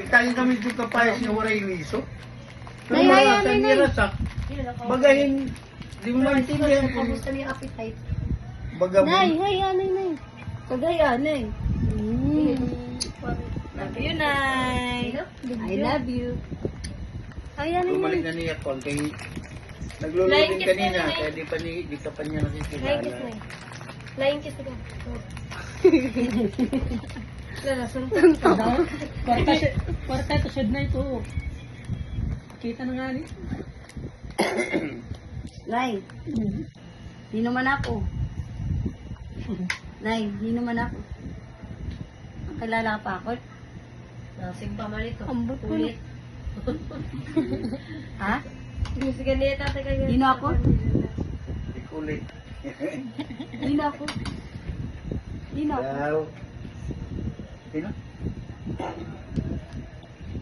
tali kami dito kapayas nga wala yung iso. Nay, Pero nay, mga nay, nay. nirasak, bagahin, di mo maintindihan kung Kamusta niya appetite? baga mo. Nay, hay, anay, nay. Kagaya, nay. Love you, Nay. I love you. Ay, anay, nay. Bumalik na niya ko kay naglulunod Flying din kiss kanina na, Nay. kaya di ka pa niya Flying kiss, nakikilala. Nay. Flying kiss ka. Kwarta ito, shed na ito. Kita na nga rin. Nay, di naman ako. Nay, di naman ako. Kilala ka pa ako? Nasing pa man ito. Ambot ko Ulit. Ha? Gusto ka niya tatay kayo. Di na ako? Di kulit. Di na ako. Di na ako. Daw. Sino?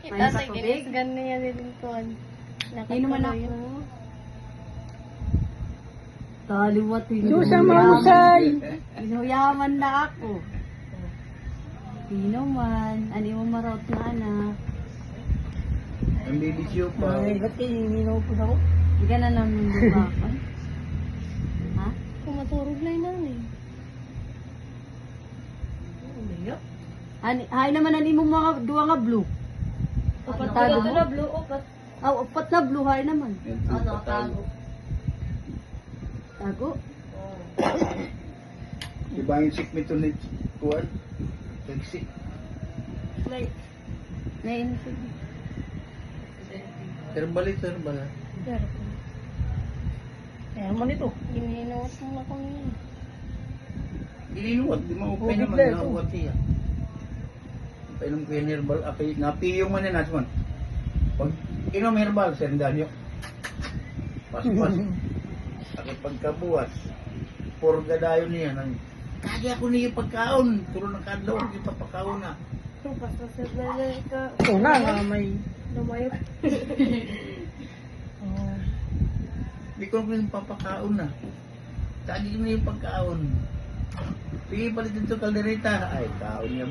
Ayun sa tubig? Ganun yan din ko. Di naman ako. Taliwat yun. Susa mahusay! Inuyaman na ako. Di naman. Ano mo marot na anak? Ang bibisyo pa. Ay, ba't kayo hinihingaw po ako? Di ka na namin lumakan. Ha? Kumaturog na yun namin. Hay naman ani mo mga duwa nga blue. Upat Tago na mo? blue, upat. Aw, upat na blue hay naman. Ano, tago. Tago. Diba yung sikmito ni Kuan? Tagsik. Like, Nainisip. Terbalik. Eh, man ito. gininuot mo ako niya. Ininuwat, di maupay Oh, naman. bigla ito. Nauwat siya. Painom ko yung herbal. Napiyong man yan, Asman. Pag inom herbal, sendal yun. Pas-pas. Sakit pagkabuhat. Purga dayo niya. Kaya ako niya pagkaon. Turo ng kadlaw, hindi pa pagkaon na. Pas-pas na lang ka. Una nga may... Lumayo. Hindi ko rin papakaon na. Lagi ko na yung pagkaon. Sige, palit dito kaldereta. Ay, kaon niya.